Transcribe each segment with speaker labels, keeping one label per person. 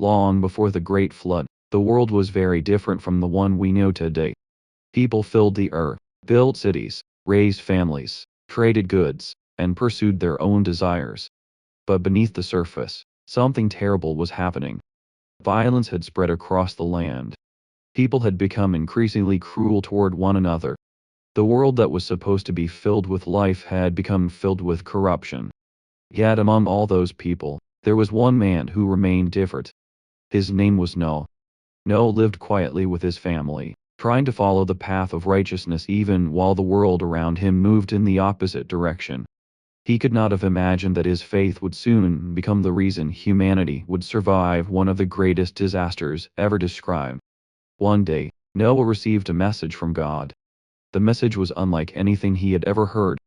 Speaker 1: Long before the Great Flood, the world was very different from the one we know today. People filled the earth, built cities, raised families, traded goods, and pursued their own desires. But beneath the surface, something terrible was happening. Violence had spread across the land. People had become increasingly cruel toward one another. The world that was supposed to be filled with life had become filled with corruption. Yet among all those people, there was one man who remained different. His name was Noah. Noah lived quietly with his family, trying to follow the path of righteousness even while the world around him moved in the opposite direction. He could not have imagined that his faith would soon become the reason humanity would survive one of the greatest disasters ever described. One day, Noah received a message from God. The message was unlike anything he had ever heard.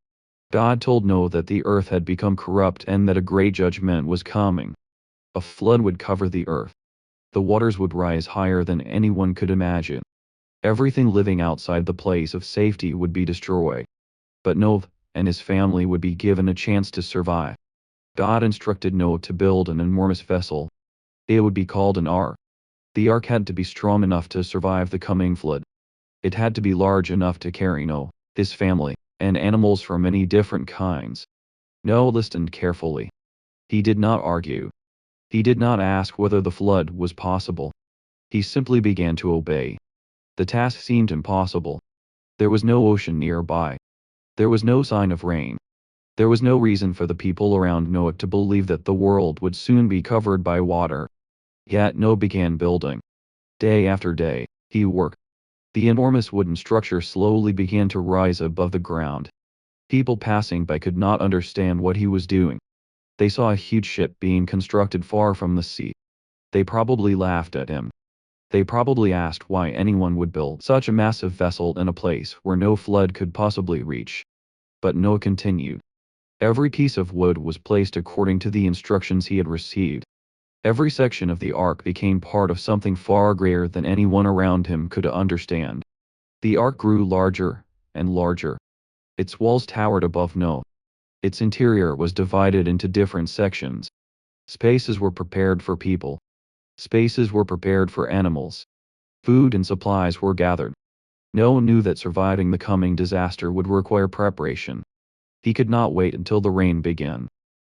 Speaker 1: God told Noah that the earth had become corrupt and that a great judgment was coming. A flood would cover the earth. The waters would rise higher than anyone could imagine. Everything living outside the place of safety would be destroyed. But Noah and his family would be given a chance to survive. God instructed Noah to build an enormous vessel. It would be called an ark. The ark had to be strong enough to survive the coming flood. It had to be large enough to carry Noah, his family, and animals from many different kinds. Noah listened carefully. He did not argue. He did not ask whether the flood was possible. He simply began to obey. The task seemed impossible. There was no ocean nearby. There was no sign of rain. There was no reason for the people around Noah to believe that the world would soon be covered by water. Yet Noah began building. Day after day, he worked. The enormous wooden structure slowly began to rise above the ground. People passing by could not understand what he was doing. They saw a huge ship being constructed far from the sea. They probably laughed at him. They probably asked why anyone would build such a massive vessel in a place where no flood could possibly reach. But Noah continued. Every piece of wood was placed according to the instructions he had received. Every section of the ark became part of something far greater than anyone around him could understand. The ark grew larger and larger. Its walls towered above Noah. Its interior was divided into different sections. Spaces were prepared for people. Spaces were prepared for animals. Food and supplies were gathered. Noah knew that surviving the coming disaster would require preparation. He could not wait until the rain began.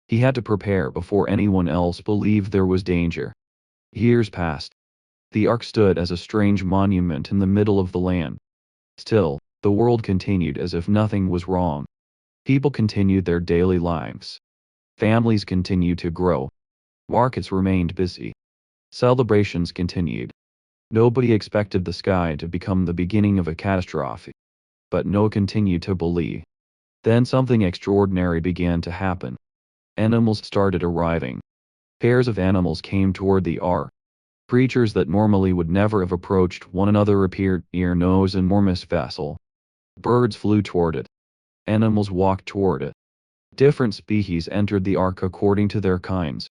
Speaker 1: He had to prepare before anyone else believed there was danger. Years passed. The ark stood as a strange monument in the middle of the land. Still, the world continued as if nothing was wrong. People continued their daily lives. Families continued to grow. Markets remained busy. Celebrations continued. Nobody expected the sky to become the beginning of a catastrophe. But Noah continued to believe. Then something extraordinary began to happen. Animals started arriving. Pairs of animals came toward the ark. Creatures that normally would never have approached one another appeared near Noah's enormous vessel. Birds flew toward it. Animals walked toward it. Different species entered the ark according to their kinds.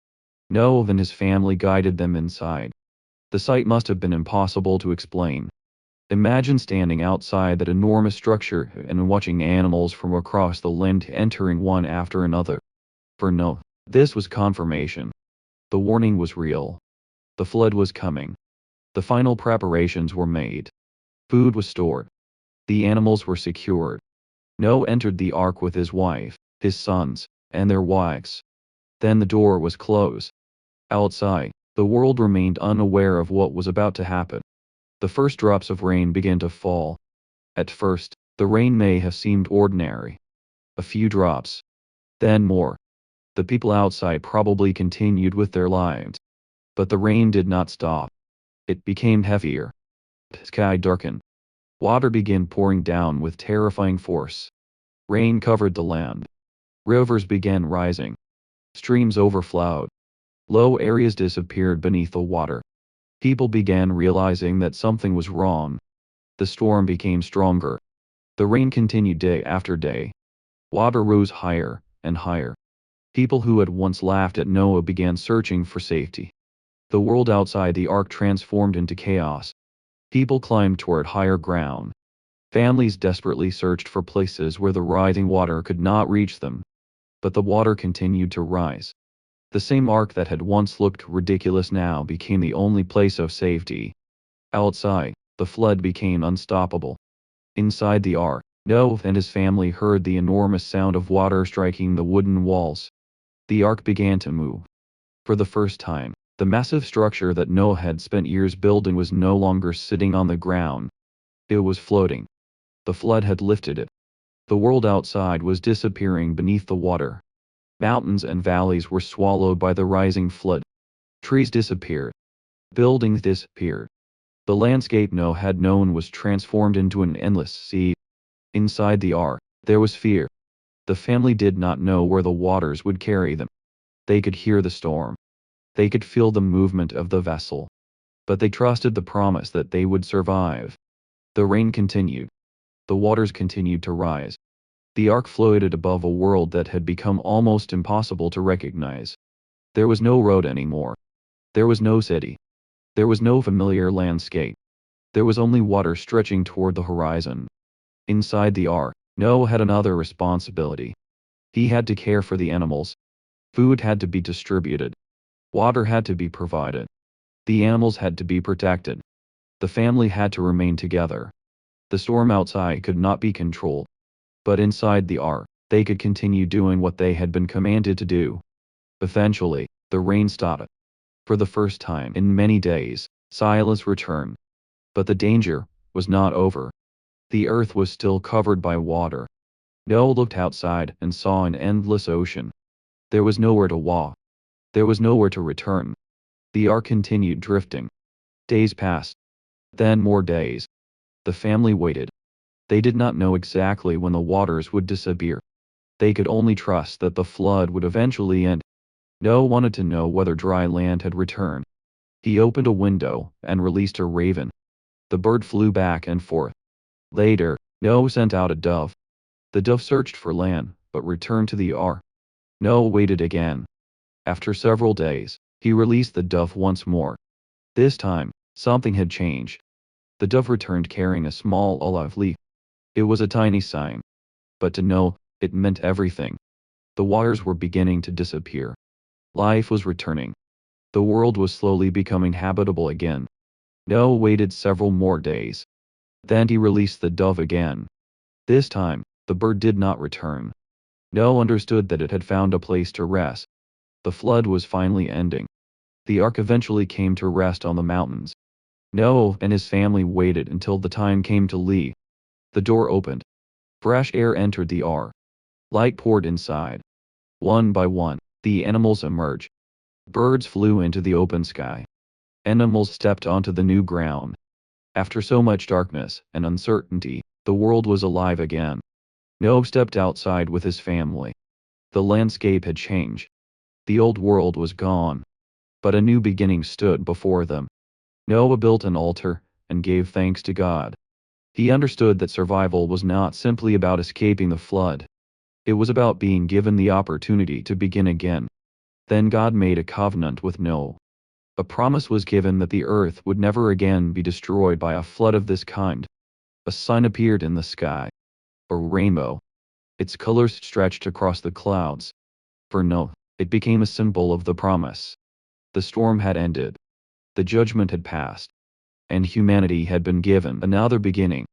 Speaker 1: Noah and his family guided them inside. The sight must have been impossible to explain. Imagine standing outside that enormous structure and watching animals from across the land entering one after another. For Noah, this was confirmation. The warning was real. The flood was coming. The final preparations were made. Food was stored. The animals were secured. Noah entered the ark with his wife, his sons, and their wives. Then the door was closed. Outside, the world remained unaware of what was about to happen. The first drops of rain began to fall. At first, the rain may have seemed ordinary. A few drops. Then more. The people outside probably continued with their lives. But the rain did not stop. It became heavier. The sky darkened. Water began pouring down with terrifying force. Rain covered the land. Rivers began rising. Streams overflowed. Low areas disappeared beneath the water. People began realizing that something was wrong. The storm became stronger. The rain continued day after day. Water rose higher and higher. People who had once laughed at Noah began searching for safety. The world outside the ark transformed into chaos. People climbed toward higher ground. Families desperately searched for places where the rising water could not reach them. But the water continued to rise. The same ark that had once looked ridiculous now became the only place of safety. Outside, the flood became unstoppable. Inside the ark, Noah and his family heard the enormous sound of water striking the wooden walls. The ark began to move. For the first time, the massive structure that Noah had spent years building was no longer sitting on the ground. It was floating. The flood had lifted it. The world outside was disappearing beneath the water. Mountains and valleys were swallowed by the rising flood. Trees disappeared. Buildings disappeared. The landscape Noah had known was transformed into an endless sea. Inside the ark, there was fear. The family did not know where the waters would carry them. They could hear the storm. They could feel the movement of the vessel. But they trusted the promise that they would survive. The rain continued. The waters continued to rise. The ark floated above a world that had become almost impossible to recognize. There was no road anymore. There was no city. There was no familiar landscape. There was only water stretching toward the horizon. Inside the ark, Noah had another responsibility. He had to care for the animals. Food had to be distributed. Water had to be provided. The animals had to be protected. The family had to remain together. The storm outside could not be controlled. But inside the ark, they could continue doing what they had been commanded to do. Eventually, the rain stopped. For the first time in many days, silence returned. But the danger was not over. The earth was still covered by water. Noah looked outside and saw an endless ocean. There was nowhere to walk. There was nowhere to return. The ark continued drifting. Days passed. Then more days. The family waited. They did not know exactly when the waters would disappear. They could only trust that the flood would eventually end. Noah wanted to know whether dry land had returned. He opened a window and released a raven. The bird flew back and forth. Later, Noah sent out a dove. The dove searched for land, but returned to the ark. Noah waited again. After several days, he released the dove once more. This time, something had changed. The dove returned carrying a small olive leaf. It was a tiny sign. But to Noah, it meant everything. The waters were beginning to disappear. Life was returning. The world was slowly becoming habitable again. Noah waited several more days. Then he released the dove again. This time, the bird did not return. Noah understood that it had found a place to rest. The flood was finally ending. The ark eventually came to rest on the mountains. Noah and his family waited until the time came to leave. The door opened. Fresh air entered the ark. Light poured inside. One by one, the animals emerged. Birds flew into the open sky. Animals stepped onto the new ground. After so much darkness and uncertainty, the world was alive again. Noah stepped outside with his family. The landscape had changed. The old world was gone. But a new beginning stood before them. Noah built an altar and gave thanks to God. He understood that survival was not simply about escaping the flood. It was about being given the opportunity to begin again. Then God made a covenant with Noah. A promise was given that the earth would never again be destroyed by a flood of this kind. A sign appeared in the sky. A rainbow. Its colors stretched across the clouds. For Noah, it became a symbol of the promise. The storm had ended. The judgment had passed. And humanity had been given another beginning.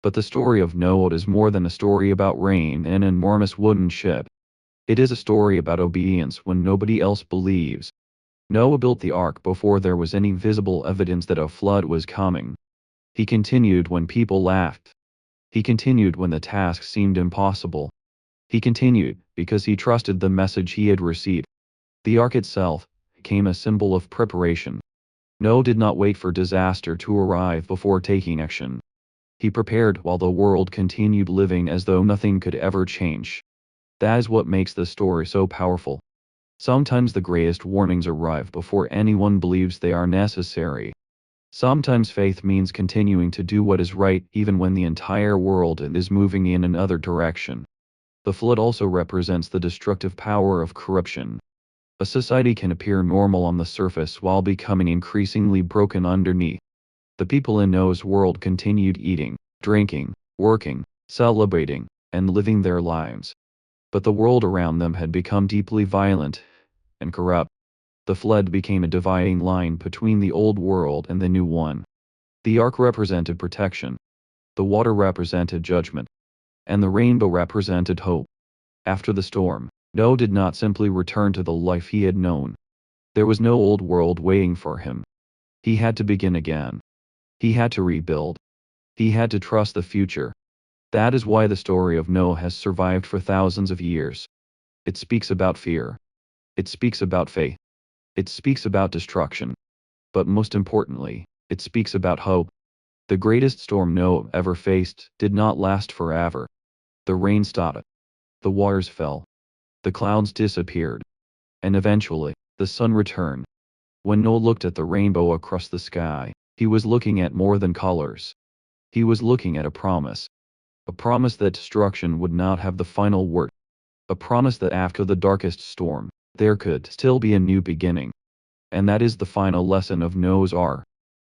Speaker 1: But the story of Noah is more than a story about rain and an enormous wooden ship. It is a story about obedience when nobody else believes. Noah built the ark before there was any visible evidence that a flood was coming. He continued when people laughed. He continued when the task seemed impossible. He continued because he trusted the message he had received. The ark itself became a symbol of preparation. Noah did not wait for disaster to arrive before taking action. He prepared while the world continued living as though nothing could ever change. That is what makes the story so powerful. Sometimes the greatest warnings arrive before anyone believes they are necessary. Sometimes faith means continuing to do what is right even when the entire world is moving in another direction. The flood also represents the destructive power of corruption. A society can appear normal on the surface while becoming increasingly broken underneath. The people in Noah's world continued eating, drinking, working, celebrating, and living their lives. But the world around them had become deeply violent. and corrupt. The flood became a dividing line between the old world and the new one. The ark represented protection, the water represented judgment, and the rainbow represented hope. After the storm, Noah did not simply return to the life he had known. There was no old world waiting for him. He had to begin again. He had to rebuild. He had to trust the future. That is why the story of Noah has survived for thousands of years. It speaks about fear. It speaks about faith. It speaks about destruction. But most importantly, it speaks about hope. The greatest storm Noah ever faced did not last forever. The rain stopped. The waters fell. The clouds disappeared. And eventually, the sun returned. When Noah looked at the rainbow across the sky, he was looking at more than colors. He was looking at a promise. A promise that destruction would not have the final word. A promise that after the darkest storm, there could still be a new beginning. And that is the final lesson of Noah's Ark.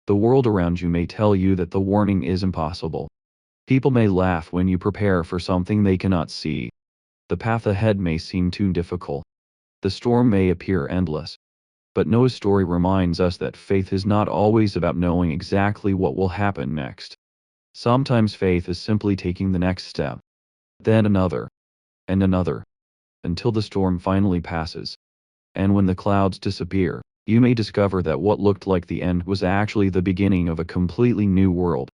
Speaker 1: The world around you may tell you that the warning is impossible. People may laugh when you prepare for something they cannot see. The path ahead may seem too difficult. The storm may appear endless. But Noah's story reminds us that faith is not always about knowing exactly what will happen next. Sometimes faith is simply taking the next step, then another, and another, until the storm finally passes. And when the clouds disappear, you may discover that what looked like the end was actually the beginning of a completely new world.